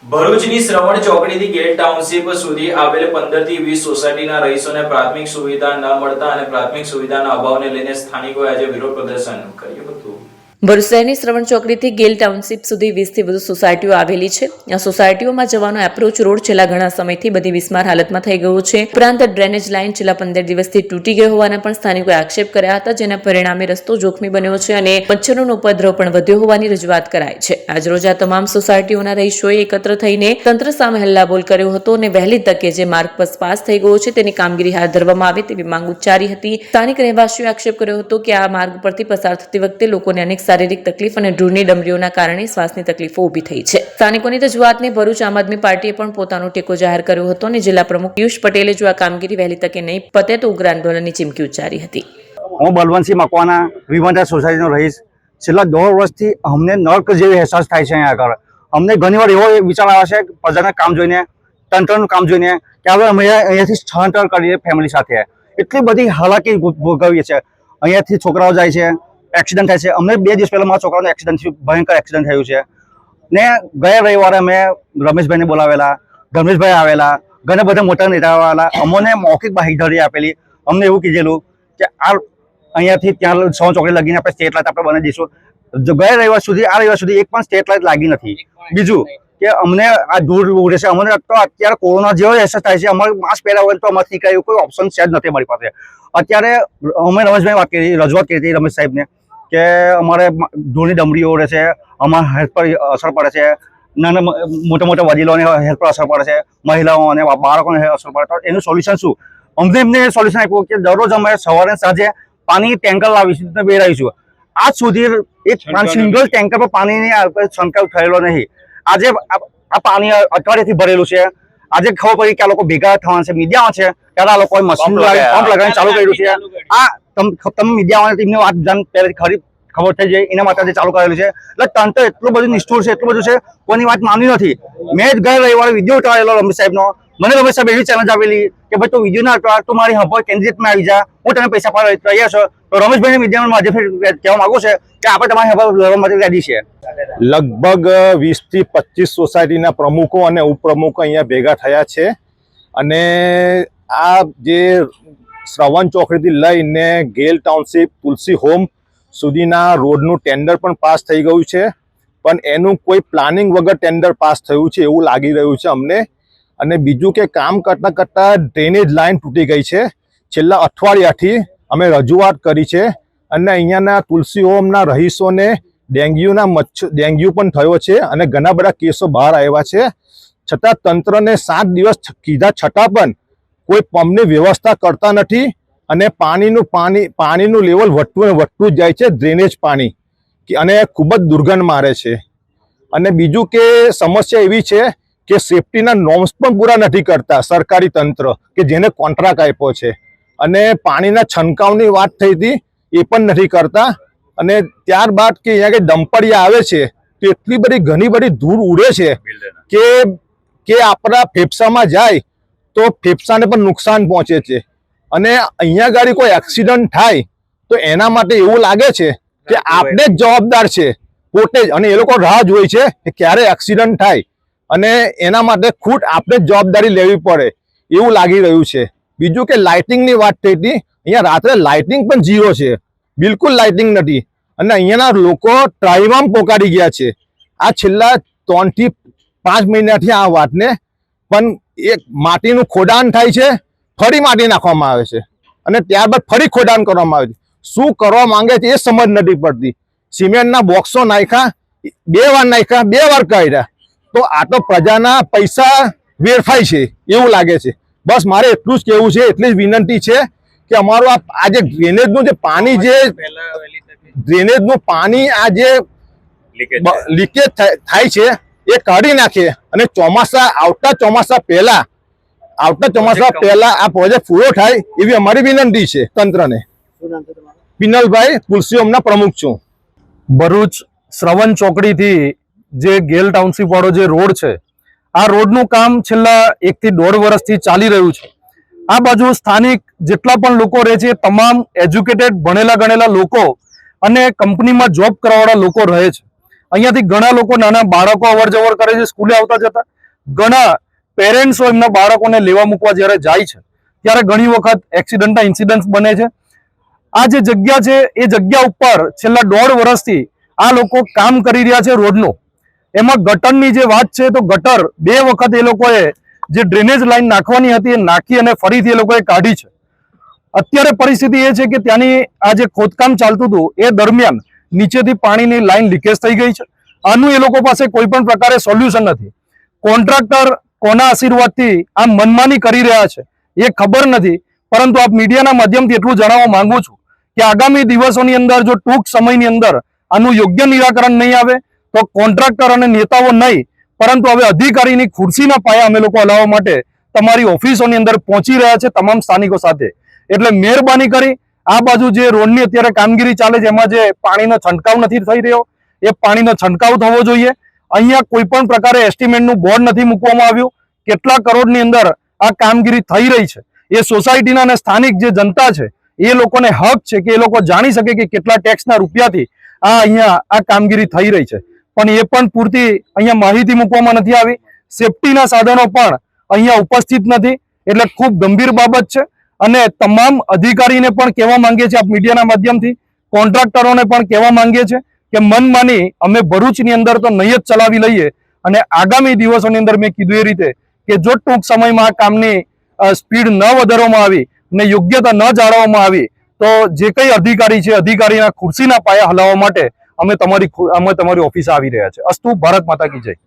ભરૂચની શ્રવણ ચોકડીથી gate township સુધી આવેલ 15 થી 20 સોસાયટીના રહીશોને પ્રાથમિક સુવિધા ન મળતા અને પ્રાથમિક સુવિધાના અભાવને લઈને સ્થાનિકોએ આજે વિરોધ પ્રદર્શન કર્યું હતું। ભરૂચ શહેરની શ્રવણ ચોકડીથી ગેલ ટાઉનશીપ સુધી 20 થી વધુ સોસાયટીઓ આવેલી છે। આ સોસાયટીઓમાં જવાનો એપ્રોચ રોડ છેલ્લા ઘણા સમયથી બધી બિસ્માર હાલતમાં થઈ ગયો છે। ઉપરાંત ડ્રેનેજ લાઇન છેલ્લા 15 દિવસથી તૂટી ગઈ હોવાના પણ સ્થાનિકોએ આક્ષેપ કર્યા હતા, જેના પરિણામે રસ્તો જોખમી બન્યો છે અને મચ્છરોનો ઉપદ્રવ પણ વધ્યો હોવાની રજૂઆત કરાઈ છે। આજરોજ આ તમામ સોસાયટીઓના રહીશોએ એકત્ર થઈને તંત્ર સામે હલ્લાબોલ કર્યો હતો અને વહેલી તકે જે માર્ગ પાસ થઈ ગયો છે તેની કામગીરી હાથ ધરવામાં આવે તેવી માંગ ઉચ્ચારી હતી। સ્થાનિક રહેવાસીઓએ આક્ષેપ કર્યો હતો કે આ માર્ગ પરથી પસાર થતી વખતે લોકોને અનેક શારીરિક તકલીફ અને ઢૂરની ડમરીઓના કારણે શ્વાસની તકલીફો ઊભી થઈ છે। સ્થાનિકોની રજૂઆતને ભરૂચ આમ આદમી પાર્ટીએ પણ પોતાનો ટેકો જાહેર કર્યો હતો અને જિલ્લા પ્રમુખ પિયુષ પટેલે જો આ કામગીરી વહેલી તકે નહીં પતે તો ઉગ્ર આંદોલનની ચીમકી ઉચ્ચારી હતી। હું બલવંતસિંહ મકવાના વિવંતા સોસાયટીનો રહીશ। છેલ્લા 1.5 વર્ષથી અમને નર્ક જેવી અહેસાસ થાય છે। અહીંયા આગળ અમને ઘણીવાર એવો વિચાર આવે છે પ્રજાના કામ જોઈને, તંત્રનું કામ જોઈને કે હવે અમે અહીંયાથી સ્થળાંતર કરીએ ફેમિલી સાથે। એટલી બધી હાલાકી ભોગવીએ છીએ। અહીંયાથી છોકરાઓ જાય છે, એક્સિડન્ટ થાય છે। અમને 2 દિવસ પહેલાં મારા છોકરાનો એક્સિડન્ટ થયું, ભયંકર એક્સિડન્ટ થયું છે ને ગયા રવિવારે અમે રમેશભાઈને બોલાવેલા, ધર્મેશભાઈ આવેલા, ઘણા બધા મોટા નેતાઓ આવેલા, અમને મૌખિક બાંહેધરી આપેલી। અમને એવું કીધેલું કે આ અહીંયાથી ત્યાં શ્રવણ ચોકડી લગીને આપણે સ્ટ્રીટ લાઇટ આપણે બનાવી દઈશું। ગયા રવિવાર સુધી આ રવિવાર સુધી એક પણ સ્ટ્રીટ લાઇટ લાગી નથી। બીજું કે અમને આ ધૂળ ઉડે છે। અમને તો અત્યારે કોરોના જેવો અહેસાસ થાય છે। અમારે માસ્ક પહેર્યા વગર તો અમારથી કઈ કોઈ ઓપ્શન છે જ નથી અમારી પાસે। અત્યારે અમે રમેશભાઈ વાત કરી, રજૂઆત કરી હતી રમેશ સાહેબને કે અમારે ધૂળની ડમરીઓ ઉડે છે, અમારા હેલ્થ પર અસર પડે છે, નાના મોટા વડીલોને હેલ્થ પર અસર પડે છે, મહિલાઓને બાળકોને અસર પડે। તો એનું સોલ્યુશન શું? અમને એમને સોલ્યુશન આપ્યું કે દરરોજ અમે સવારે સાંજે પાણી ટેન્કર લાવીશું, બે રહીશું। આજ સુધી એક સિંગલ ટેન્કર પર પાણીની છંટકાવ થયેલો નહીં। આજે આ પાણી અઠવાડિયાથી ભરેલું છે। આજે ખબર પડી કે આ લોકો ભેગા થવાના છે, મીડિયામાં છે ત્યારે આ લોકોએ મશીન પંપ લગાવીને ચાલુ કર્યું છે। આ તમે મીડિયામાં એમની વાત જાણ પહેલાં ખરી ખબર થઈ જાય એના માટે ચાલુ કરેલું છે। એટલે તંત્ર એટલું બધું નિષ્ઠુર છે, એટલું બધું છે, કોઈની વાત માનવી નથી। મેં જ ગયા રવિવારે વિડીયો ઉતારેલો રમેશ સાહેબનો। મને રમેશ સાહેબ એવી ચેલેન્જ આપેલી કે ભાઈ તું વિડીયો ના ઉતાર, તું મારી હંભો કેન્ડિડેટમાં આવી જા, હું તને પૈસા પાડવા તૈયાર છું। તો રમેશભાઈને મીડિયામાં આજે કહેવા માંગુ છે કે આપણે તમારી હંભો લડવા માટે રેડી છે। લગભગ 20 થી 25 સોસાયટીના પ્રમુખો અને ઉપપ્રમુખો અહીંયા ભેગા થયા છે અને આ જે શ્રવણ ચોકડીથી લઈને ગેલ ટાઉનશીપ તુલસી હોમ સુધીના રોડનું ટેન્ડર પણ પાસ થઈ ગયું છે, પણ એનું કોઈ પ્લાનિંગ વગર ટેન્ડર પાસ થયું છે એવું લાગી રહ્યું છે અમને। અને બીજું કે કામ કરતાં કરતાં ડ્રેનેજ લાઇન તૂટી ગઈ છે। છેલ્લા અઠવાડિયાથી અમે રજૂઆત કરી છે અને અહીંયાના તુલસી હોમના રહીશોને ડેન્ગ્યુ પણ થયો છે અને ઘણા બધા કેસો બહાર આવ્યા છે। છતાં તંત્રને 7 દિવસ કીધા છતાં પણ કોઈ પંપની વ્યવસ્થા કરતા નથી અને પાણીનું લેવલ વધતું જ જાય છે, ડ્રેનેજ પાણી, અને ખૂબ જ દુર્ગંધ મારે છે। અને બીજું કે સમસ્યા એવી છે કે સેફટીના નોર્મ્સ પણ પૂરા નથી કરતા સરકારી તંત્ર કે જેને કોન્ટ્રાક્ટ આપ્યો છે। અને પાણીના છંટકાવની વાત થઈ હતી એ પણ નથી કરતા। અને ત્યારબાદ કે અહીંયા કે ડમ્પરિયા આવે છે તો એટલી બધી ઘણી બધી ધૂળ ઉડે છે કે આપણા ફેફસામાં જાય તો ફેફસાને પણ નુકસાન પહોંચે છે। અને અહીંયા ગાડી કોઈ એક્સિડન્ટ થાય તો એના માટે એવું લાગે છે કે આપણે જ જવાબદાર છે પોતે જ, અને એ લોકો રાહ જોઈ છે કે ક્યારે એક્સિડન્ટ થાય અને એના માટે ખુદ આપણે જ જવાબદારી લેવી પડે એવું લાગી રહ્યું છે। બીજું કે લાઇટિંગની વાત થઈ હતી, અહીંયા રાત્રે લાઇટિંગ પણ ઝીરો છે, બિલકુલ લાઇટિંગ નથી અને અહીંયાના લોકો ટ્રાઇમાં પોકારી ગયા છે। આ છેલ્લા 3 થી 5 મહિનાથી આ વાતને પણ એક માટીનું ખોદાણ થાય છે, ફરી માટી નાખવામાં આવે છે અને ત્યારબાદ ફરી ખોદાણ કરવામાં આવે છે। શું કરવા માંગે છે એ સમજ નથી પડતી। સિમેન્ટના બોક્સો નાખ્યા, 2 વાર નાખ્યા, 2 વાર કાઢ્યા, તો આ તો પ્રજાના પૈસા વેરફાય છે એવું લાગે છે। બસ મારે એટલું જ કહેવું છે, એટલી જ વિનંતી છે કે અમારું આ જે ડ્રેનેજનું જે પાણી આ જે લીકેજ થાય છે એ કાઢી નાખે અને આવતા ચોમાસા પહેલા આ પ્રોજેક્ટ પૂરો થાય એવી અમારી વિનંતી છે તંત્રને। પિનલભાઈ, તુલસી હોમના પ્રમુખ છું। ભરૂચ શ્રવણ ચોકડીથી જે ગેલ ટાઉનશીપ વાળો જે રોડ છે, આ રોડનું કામ છેલ્લા 1 થી 1.5 વર્ષથી ચાલી રહ્યું છે। આ બાજુ સ્થાનિક જેટલા પણ લોકો રહે છે તમામ એજ્યુકેટેડ ભણેલા ગણેલા લોકો અને કંપનીમાં જોબ કરવાવાળા લોકો રહે છે। અહીંયાથી ઘણા લોકો નાના બાળકો અવર જવર કરે છે સ્કૂલે આવતા જતા. ઘણા પેરેન્ટ્સો એમના બાળકોને લેવા મૂકવા જ્યારે જાય છે ત્યારે ઘણી વખત એક્સિડન્ટના ઇન્સિડન્ટ બને છે. આ જે જગ્યા છે એ જગ્યા ઉપર છેલ્લા 1.5 વર્ષથી આ લોકો કામ કરી રહ્યા છે રોડનું. એમાં ગટરની જે વાત છે તો ગટર 2 વખત એ લોકોએ જે ડ્રેનેજ લાઈન નાખવાની હતી એ નાખી અને ફરીથી એ લોકોએ કાઢી છે. અત્યારે પરિસ્થિતિ એ છે કે ત્યાંની આ જે ખોદકામ ચાલતું હતું એ દરમિયાન નીચેથી પાણીની લાઈન લીકેજ થઈ ગઈ છે. આનું એ લોકો પાસે કોઈ પણ પ્રકારે સોલ્યુશન નથી. કોન્ટ્રાક્ટર કોના આશીર્વાદથી આ મનમાની કરી રહ્યા છે એ ખબર નથી, પરંતુ આપ મીડિયાના માધ્યમથી એટલું જણાવવા માંગુ છું કે આગામી દિવસોની અંદર જો ટૂંક સમયની અંદર આનું યોગ્ય નિરાકરણ નહીં આવે તો કોન્ટ્રાક્ટર અને નેતાઓ નહીં, પરંતુ હવે અધિકારીની ખુરશીના પાયા અમે લોકો હલાવવા માટે તમારી ઓફિસોની અંદર પહોંચી રહ્યા છે તમામ સ્થાનિકો સાથે. એટલે મહેરબાની કરી આ બાજુ જે રોડની અત્યારે કામગીરી ચાલે છે એમાં જે પાણીનો છંટકાવ નથી થઈ રહ્યો એ પાણીનો છંટકાવ થવો જોઈએ. અહીંયા કોઈ પણ પ્રકારે એસ્ટિમેટનું બોર્ડ નથી મૂકવામાં આવ્યું. કેટલા કરોડની અંદર આ કામગીરી થઈ રહી છે એ સોસાયટીના અને સ્થાનિક જે જનતા છે એ લોકોને હક છે કે એ લોકો જાણી શકે કે કેટલા ટેક્સના રૂપિયાથી અહીંયા આ કામગીરી થઈ રહી છે. પણ એ પણ પૂરતી અહીંયા માહિતી મૂકવામાં નથી આવી. સેફટીના સાધનો પણ અહીંયા ઉપસ્થિત નથી. એટલે ખૂબ ગંભીર બાબત છે અને તમામ અધિકારીને પણ કહેવા માંગીએ છીએ આપ મીડિયાના માધ્યમથી, કોન્ટ્રાક્ટરોને પણ કહેવા માંગીએ છીએ કે મનમાની અમે ભરૂચની અંદર તો નહીં જ ચલાવી લઈએ. અને આગામી દિવસોની અંદર મેં કીધું એ રીતે કે જો ટૂંક સમયમાં આ કામની સ્પીડ ન વધારવામાં આવી ને યોગ્યતા ન જાળવવામાં આવી તો જે કંઈ અધિકારી છે અધિકારીના ખુરશીના પાયા હલાવવા માટે અમે તમારી ઓફિસે આવી રહ્યા છે. અસ્તુ. ભારત માતા કી જય.